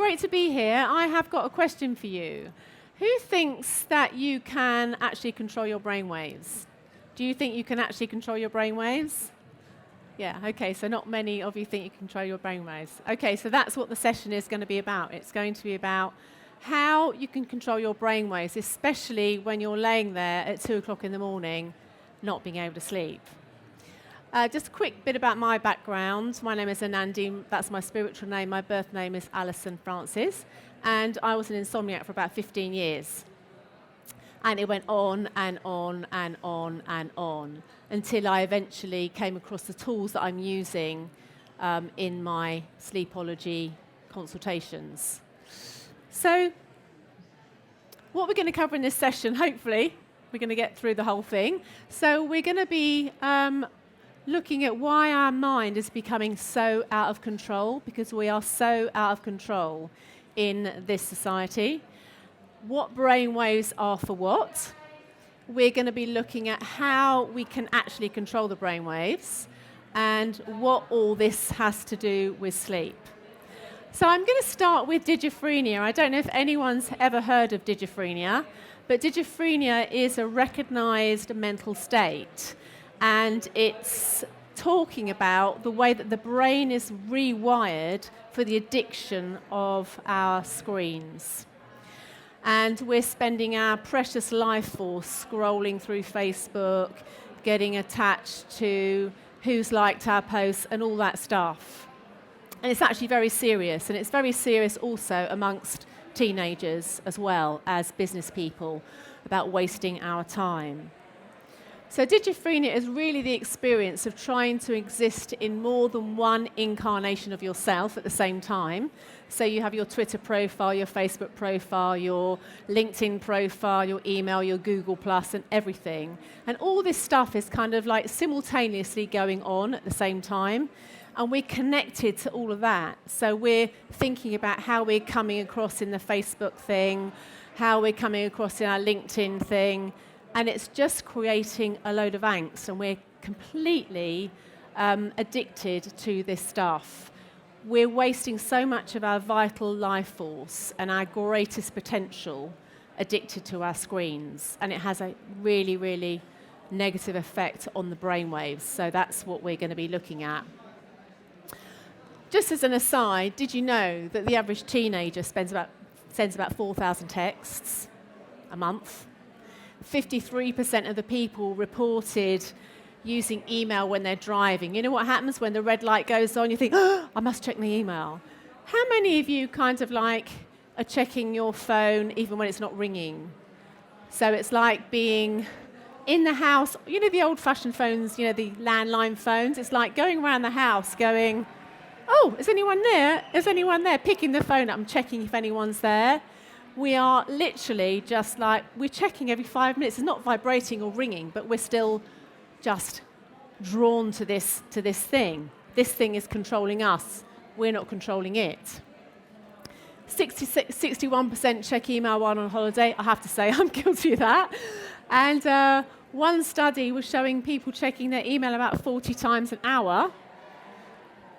great to be here. I have got a question for you. Who thinks that you can actually control your brainwaves? Do you think you can actually control your brainwaves? Yeah, okay, so not many of you think you can control your brainwaves. Okay, so that's what the session is going to be about. It's going to be about how you can control your brainwaves, especially when you're laying there at 2 o'clock in the morning, not being able to sleep. Just a quick bit about my background. My name is Anandi, that's my spiritual name. My birth name is Alison Francis, and I was an insomniac for about 15 years. And it went on and on and on and on until I eventually came across the tools that I'm using in my sleepology consultations. So what we're going to cover in this session, hopefully, we're going to get through the whole thing. So we're going to be looking at why our mind is becoming so out of control, because we are so out of control in this society. What brainwaves are for what. We're going to be looking at how we can actually control the brainwaves and what all this has to do with sleep. So I'm going to start with digiphrenia. I don't know if anyone's ever heard of digiphrenia, but digiphrenia is a recognized mental state. And it's talking about the way that the brain is rewired for the addiction of our screens. And we're spending our precious life force scrolling through Facebook, getting attached to who's liked our posts and all that stuff. And it's actually very serious. And it's very serious also amongst teenagers as well as business people about wasting our time. So digiphrenia is really the experience of trying to exist in more than one incarnation of yourself at the same time. So you have your Twitter profile, your Facebook profile, your LinkedIn profile, your email, your Google Plus, and everything. And all this stuff is kind of like simultaneously going on at the same time. And we're connected to all of that. So we're thinking about how we're coming across in the Facebook thing, how we're coming across in our LinkedIn thing. And it's just creating a load of angst, and we're completely addicted to this stuff. We're wasting so much of our vital life force and our greatest potential addicted to our screens, and it has a really, really negative effect on the brainwaves. So that's what we're going to be looking at. Just as an aside, did you know that the average teenager sends about 4,000 texts a month? 53% of the people reported using email when they're driving. You know what happens when the red light goes on? You think, oh, I must check my email. How many of you kind of like are checking your phone even when it's not ringing? So it's like being in the house, you know the old-fashioned phones, you know, the landline phones? It's like going around the house going, oh, is anyone there? Is anyone there? Picking the phone up and checking if anyone's there. We are literally just like, we're checking every 5 minutes. It's not vibrating or ringing, but we're still just drawn to this thing. This thing is controlling us. We're not controlling it. 61% check email while on holiday. I have to say, I'm guilty of that. And one study was showing people checking their email about 40 times an hour.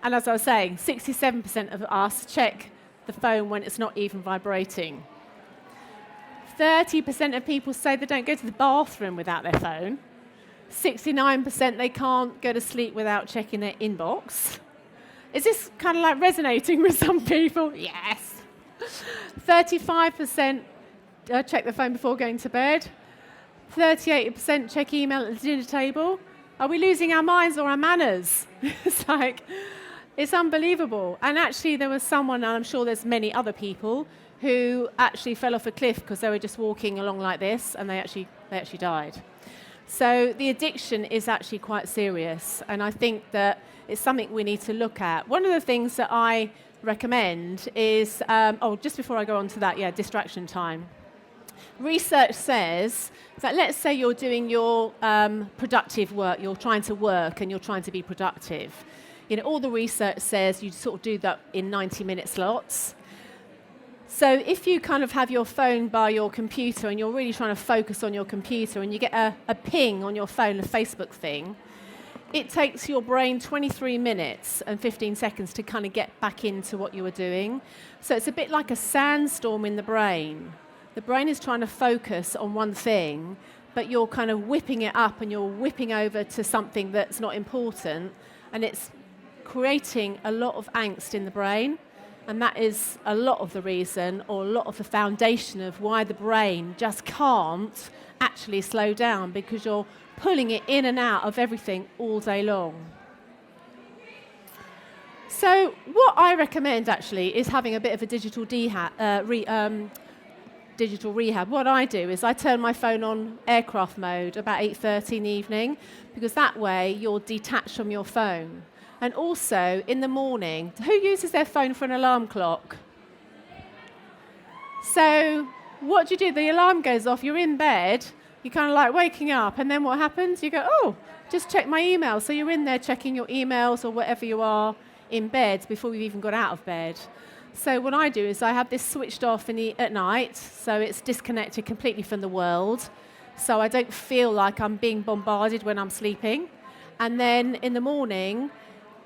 And as I was saying, 67% of us check the phone when it's not even vibrating. 30% of people say they don't go to the bathroom without their phone. 69% they can't go to sleep without checking their inbox. Is this kind of like resonating with some people? Yes. 35% check the phone before going to bed. 38% check email at the dinner table. Are we losing our minds or our manners? It's like, it's unbelievable. And actually there was someone, and I'm sure there's many other people, who actually fell off a cliff because they were just walking along like this, and they actually died. So the addiction is actually quite serious, and I think that it's something we need to look at. One of the things that I recommend is, just before I go on to that, distraction time. Research says that let's say you're doing your productive work, you're trying to work and you're trying to be productive. You know, all the research says you sort of do that in 90-minute slots. So if you kind of have your phone by your computer and you're really trying to focus on your computer and you get a ping on your phone, a Facebook thing, it takes your brain 23 minutes and 15 seconds to kind of get back into what you were doing. So it's a bit like a sandstorm in the brain. The brain is trying to focus on one thing, but you're kind of whipping it up and you're whipping over to something that's not important, and it's creating a lot of angst in the brain. And that is a lot of the reason, or a lot of the foundation of why the brain just can't actually slow down, because you're pulling it in and out of everything all day long. So what I recommend actually is having a bit of a digital rehab. What I do is I turn my phone on aircraft mode about 8:30 in the evening, because that way you're detached from your phone. And also in the morning, who uses their phone for an alarm clock? So what do? The alarm goes off, you're in bed, you're kind of like waking up, and then what happens? You go, oh, just check my email. So you're in there checking your emails or whatever you are in bed before you've even got out of bed. So what I do is I have this switched off at night, so it's disconnected completely from the world, so I don't feel like I'm being bombarded when I'm sleeping. And then in the morning,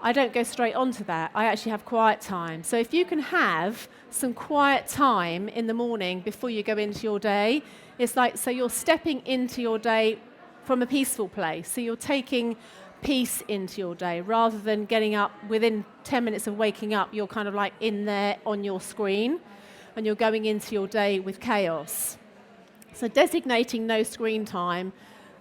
I don't go straight onto that. I actually have quiet time. So if you can have some quiet time in the morning before you go into your day, it's like, so you're stepping into your day from a peaceful place. So you're taking peace into your day rather than getting up within 10 minutes of waking up. You're kind of like in there on your screen and you're going into your day with chaos. So designating no screen time,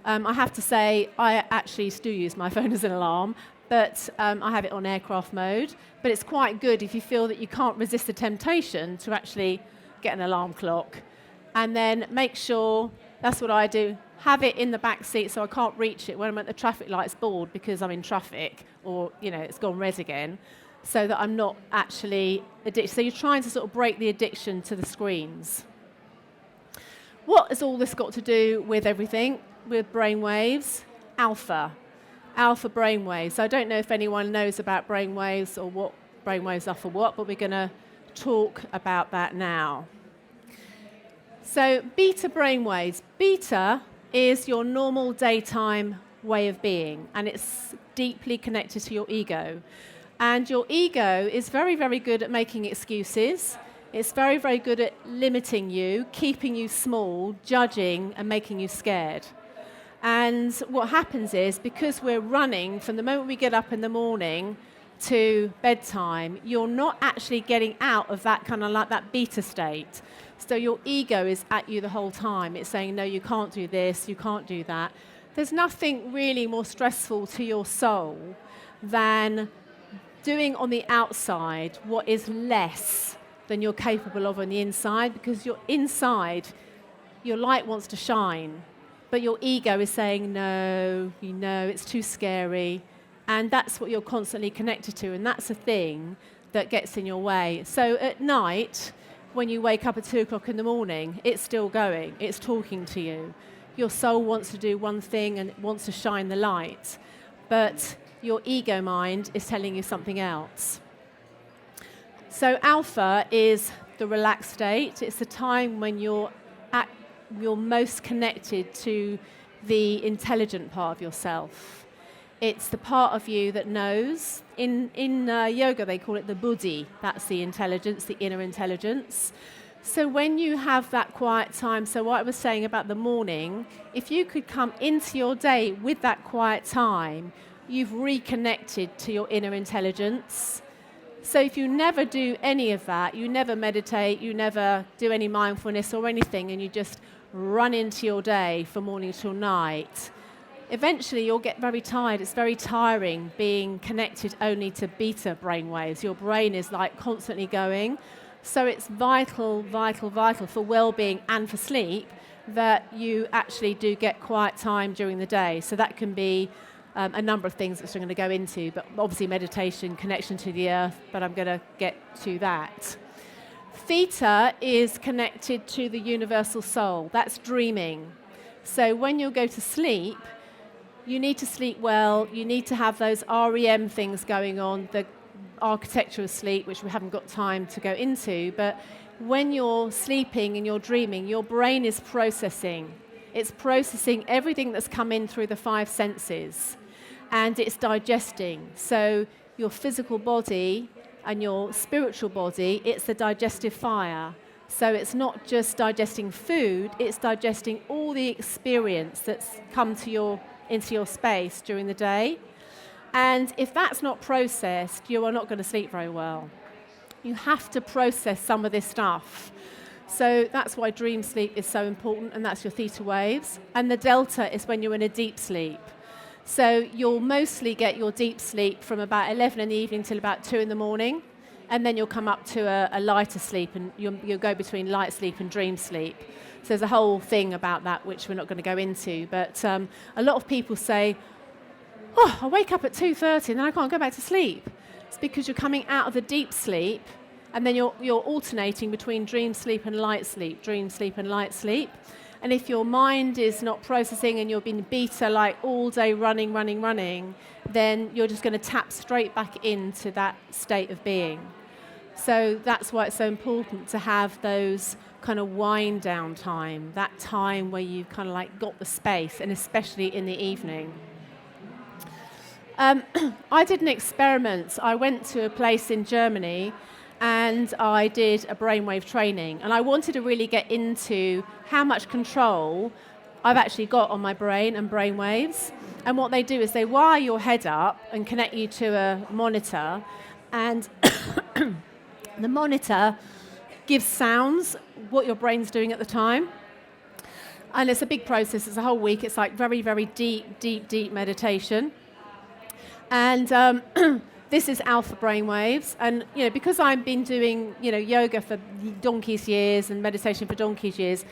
I have to say I actually do use my phone as an alarm, but I have it on aircraft mode. But it's quite good if you feel that you can't resist the temptation to actually get an alarm clock. And then make sure, that's what I do, have it in the back seat so I can't reach it when I'm at the traffic lights bored because I'm in traffic or, it's gone red again, so that I'm not actually addicted. So you're trying to sort of break the addiction to the screens. What has all this got to do with everything, with brainwaves? Alpha brainwaves. I don't know if anyone knows about brainwaves or what brainwaves are for what, but we're going to talk about that now. So beta brainwaves. Beta is your normal daytime way of being, and it's deeply connected to your ego. And your ego is very, very good at making excuses. It's very, very good at limiting you, keeping you small, judging, and making you scared. And what happens is, because we're running from the moment we get up in the morning to bedtime, you're not actually getting out of that kind of like that beta state. So your ego is at you the whole time. It's saying, no, you can't do this, you can't do that. There's nothing really more stressful to your soul than doing on the outside what is less than you're capable of on the inside, because your inside, your light wants to shine, but your ego is saying, no, it's too scary. And that's what you're constantly connected to, and that's the thing that gets in your way. So at night, when you wake up at 2 o'clock in the morning, it's still going, it's talking to you. Your soul wants to do one thing and it wants to shine the light, but your ego mind is telling you something else. So alpha is the relaxed state. It's the time when you're most connected to the intelligent part of yourself. It's the part of you that knows. In yoga, they call it the buddhi. That's the intelligence, the inner intelligence. So when you have that quiet time, so what I was saying about the morning, if you could come into your day with that quiet time, you've reconnected to your inner intelligence. So if you never do any of that, you never meditate, you never do any mindfulness or anything, and you just run into your day from morning till night, eventually you'll get very tired. It's very tiring being connected only to beta brainwaves. Your brain is like constantly going. So it's vital for well-being and for sleep that you actually do get quiet time during the day. So that can be a number of things which I'm going to go into, but obviously meditation, connection to the earth, but I'm going to get to that. Theta is connected to the universal soul. That's dreaming. So when you go to sleep, you need to sleep well. You need to have those REM things going on, the architecture of sleep, which we haven't got time to go into. But when you're sleeping and you're dreaming, your brain is processing. It's processing everything that's come in through the 5 senses. and it's digesting. So your physical body and your spiritual body, it's the digestive fire. So it's not just digesting food, it's digesting all the experience that's come into your space during the day. And if that's not processed, you are not going to sleep very well. You have to process some of this stuff. So that's why dream sleep is so important, and that's your theta waves. And the delta is when you're in a deep sleep. So you'll mostly get your deep sleep from about 11 in the evening till about 2 in the morning. And then you'll come up to a lighter sleep, and you'll go between light sleep and dream sleep. So there's a whole thing about that, which we're not going to go into. But a lot of people say, oh, I wake up at 2:30 and then I can't go back to sleep. It's because you're coming out of the deep sleep, and then you're alternating between dream sleep and light sleep, dream sleep and light sleep. And if your mind is not processing and you've been beta like all day running, then you're just going to tap straight back into that state of being. So that's why it's so important to have those kind of wind down time, that time where you've kind of like got the space, and especially in the evening. I did an experiment. I went to a place in Germany and I did a brainwave training, and I wanted to really get into how much control I've actually got on my brain and brainwaves. And what they do is they wire your head up and connect you to a monitor, and the monitor gives sounds, what your brain's doing at the time. And it's a big process. It's a whole week. It's like very, very deep meditation. And this is alpha brainwaves. And because I've been doing yoga for donkey's years and meditation for donkey's years,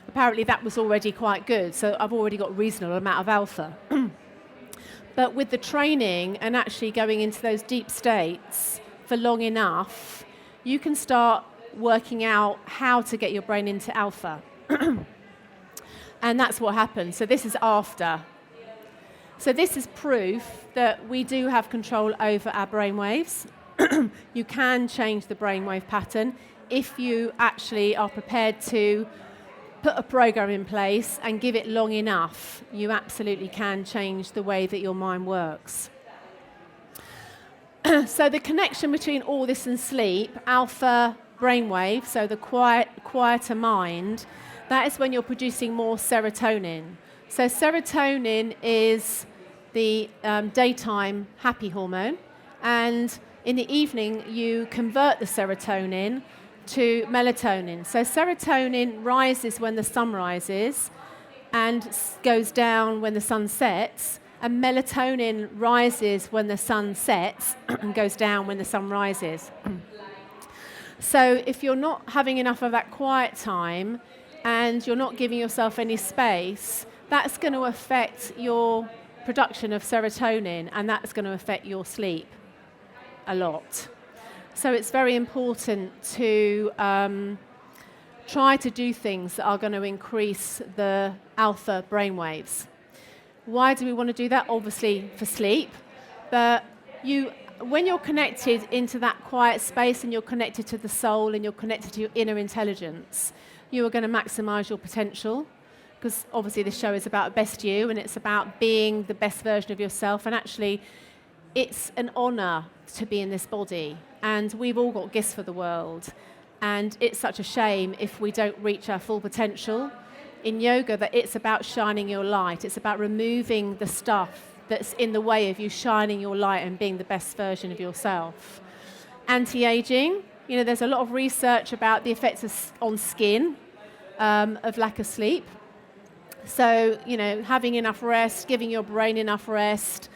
apparently that was already quite good. So I've already got a reasonable amount of alpha. But with the training and actually going into those deep states for long enough, you can start working out how to get your brain into alpha. And that's what happens. So this is after. So this is proof that we do have control over our brainwaves. You can change the brainwave pattern if you actually are prepared to put a program in place and give it long enough. You absolutely can change the way that your mind works. So the connection between all this and sleep, alpha brainwave, so the quieter mind, that is when you're producing more serotonin. So serotonin is the daytime happy hormone, and in the evening you convert the serotonin to melatonin. So serotonin rises when the sun rises and goes down when the sun sets, and melatonin rises when the sun sets and goes down when the sun rises. So if you're not having enough of that quiet time and you're not giving yourself any space, that's going to affect your production of serotonin, and that's going to affect your sleep a lot. So it's very important to try to do things that are going to increase the alpha brainwaves. Why do we want to do that? Obviously for sleep, but when you're connected into that quiet space and you're connected to the soul and you're connected to your inner intelligence, you are going to maximize your potential. Because obviously this show is about best you, and it's about being the best version of yourself. And actually, it's an honor to be in this body. And we've all got gifts for the world. And it's such a shame if we don't reach our full potential. In yoga, that it's about shining your light. It's about removing the stuff that's in the way of you shining your light and being the best version of yourself. Anti-aging, there's a lot of research about the effects on skin of lack of sleep. So, having enough rest, giving your brain enough rest,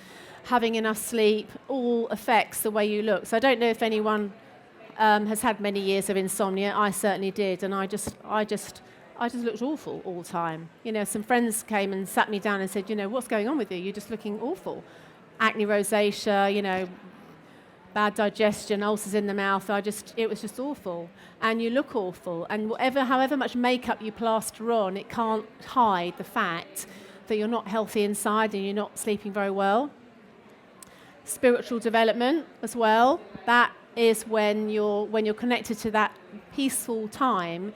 having enough sleep, all affects the way you look. So I don't know if anyone has had many years of insomnia. I certainly did, and I just looked awful all the time. Some friends came and sat me down and said, what's going on with you? You're just looking awful. Acne, rosacea, bad digestion, ulcers in the mouth. It was just awful. And you look awful. And however much makeup you plaster on, it can't hide the fact that you're not healthy inside and you're not sleeping very well. Spiritual development as well. That is when you're connected to that peaceful time,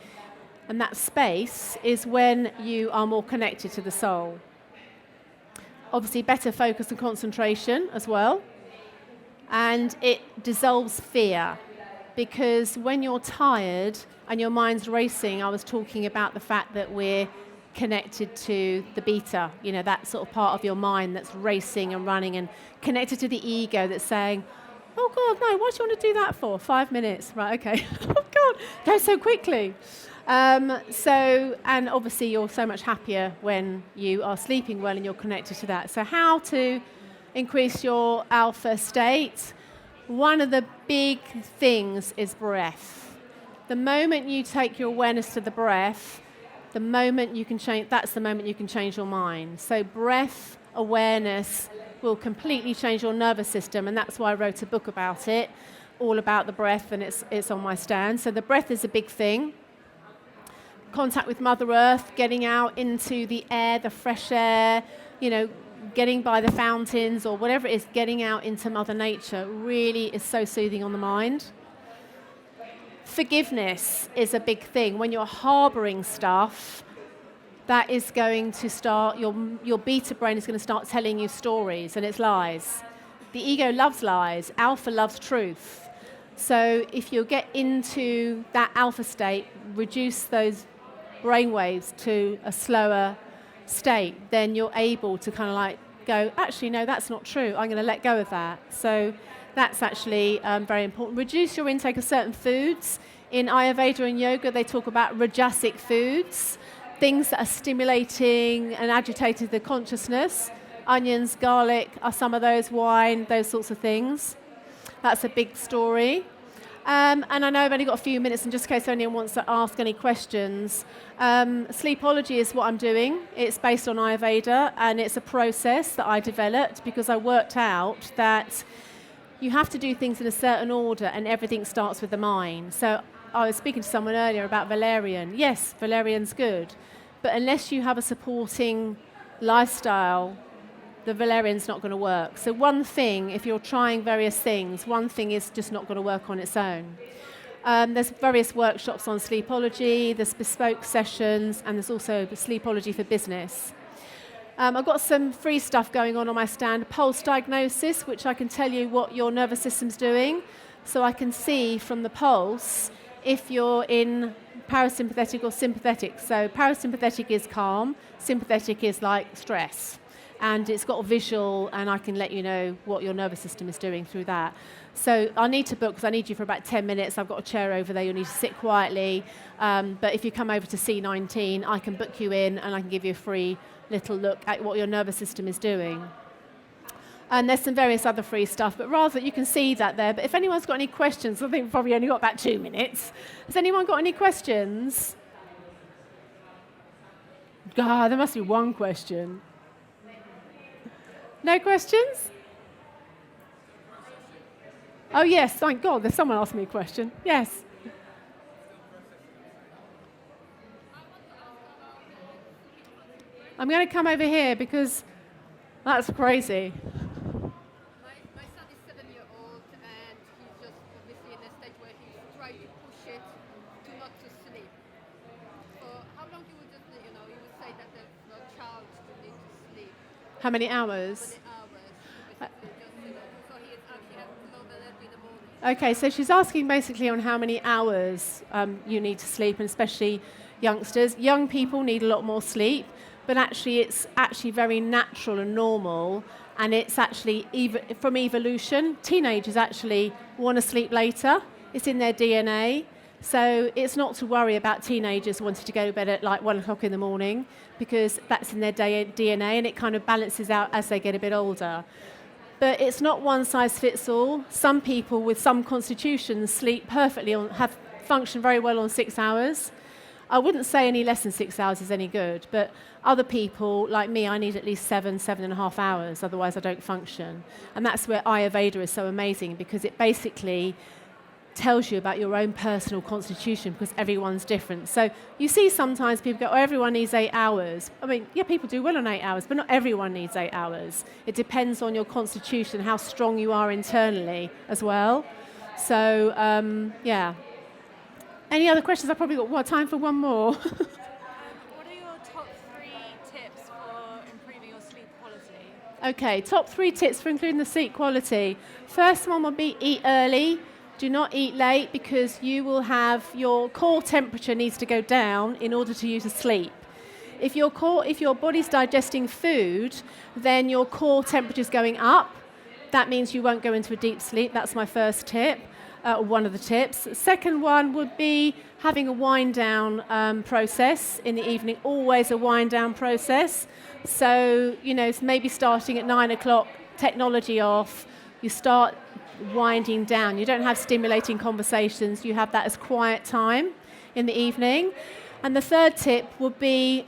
and that space is when you are more connected to the soul. obviously better focus and concentration as well. And it dissolves fear, because when you're tired and your mind's racing, I was talking about the fact that we're connected to the beta, that sort of part of your mind that's racing and running, and connected to the ego that's saying, oh God, no, what do you want to do that for? 5 minutes, right, okay. Oh God, go so quickly. And obviously you're so much happier when you are sleeping well and you're connected to that. So how to increase your alpha state? One of the big things is breath. The moment you take your awareness to the breath, the moment you can change, that's the moment you can change your mind. So breath awareness will completely change your nervous system, and that's why I wrote a book about it, all about the breath, and it's on my stand. So the breath is a big thing. Contact with Mother Earth, getting out into the air, the fresh air, getting by the fountains or whatever it is, getting out into Mother Nature really is so soothing on the mind. Forgiveness is a big thing. When you're harboring stuff, that is going to start, your beta brain is going to start telling you stories, and it's lies. The ego loves lies. Alpha loves truth. So if you get into that alpha state, reduce those brain waves to a slower state, then you're able to kind of like go, actually, no, that's not true. I'm going to let go of that. So that's actually very important. Reduce your intake of certain foods. In Ayurveda and yoga, they talk about rajasic foods, things that are stimulating and agitating the consciousness. Onions, garlic are some of those, wine, those sorts of things. That's a big story. And I know I've only got a few minutes, and just in case anyone wants to ask any questions, sleepology is what I'm doing. It's based on Ayurveda, and it's a process that I developed because I worked out that you have to do things in a certain order, and everything starts with the mind. So I was speaking to someone earlier about valerian. Yes, valerian's good, but unless you have a supporting lifestyle, the valerian's not going to work. So one thing, if you're trying various things, one thing is just not going to work on its own. There's various workshops on sleepology, there's bespoke sessions, and there's also sleepology for business. I've got some free stuff going on my stand, pulse diagnosis, which I can tell you what your nervous system's doing. So I can see from the pulse if you're in parasympathetic or sympathetic. So parasympathetic is calm, sympathetic is like stress. And it's got a visual, and I can let you know what your nervous system is doing through that. So I need to book, because I need you for about 10 minutes. I've got a chair over there. You'll need to sit quietly. But if you come over to C19, I can book you in, and I can give you a free little look at what your nervous system is doing. And there's some various other free stuff, but rather you can see that there. But if anyone's got any questions, I think we've probably only got about 2 minutes. Has anyone got any questions? God, there must be one question. No questions? Oh, yes, thank God. There's someone asked me a question. Yes. I'm going to come over here because that's crazy. My son is 7-year-old, and he's just obviously in a state where he's trying to push it to not to sleep. So how long you would just, you would say that the child should need to sleep? How many hours? Okay, so she's asking basically on how many hours you need to sleep, and especially youngsters. Young people need a lot more sleep, but actually it's actually very natural and normal, and it's actually from evolution. Teenagers actually want to sleep later. It's in their DNA. So it's not to worry about teenagers wanting to go to bed at like 1 o'clock in the morning, because that's in their DNA, and it kind of balances out as they get a bit older. But it's not one size fits all. Some people with some constitutions sleep perfectly function very well on 6 hours. I wouldn't say any less than 6 hours is any good, but other people, like me, I need at least 7.5 hours, otherwise I don't function. And that's where Ayurveda is so amazing, because it basically tells you about your own personal constitution, because everyone's different. So you see sometimes people go, oh, everyone needs 8 hours. I mean, yeah, people do well on 8 hours, but not everyone needs 8 hours. It depends on your constitution, how strong you are internally as well. So, yeah. Any other questions? I've probably got time for one more. What are your top 3 tips for improving your sleep quality? Okay, top 3 tips for including the sleep quality. First one would be eat early. Do not eat late because you will have your core temperature needs to go down in order to use to sleep. If your body's digesting food, then your core temperature is going up. That means you won't go into a deep sleep. That's my first tip, one of the tips. Second one would be having a wind down process in the evening. Always a wind down process. So, maybe starting at 9 o'clock, technology off, you start winding down. You don't have stimulating conversations. You have that as quiet time in the evening. And the third tip would be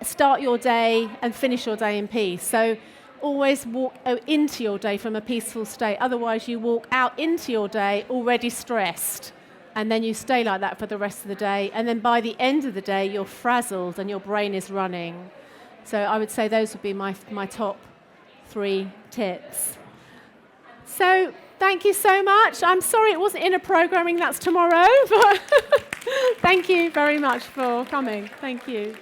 start your day and finish your day in peace. So always walk into your day from a peaceful state. Otherwise, you walk out into your day already stressed. And then you stay like that for the rest of the day. And then by the end of the day, you're frazzled and your brain is running. So I would say those would be my top 3 tips. So thank you so much. I'm sorry it wasn't inner programming, that's tomorrow. But thank you very much for coming. Thank you.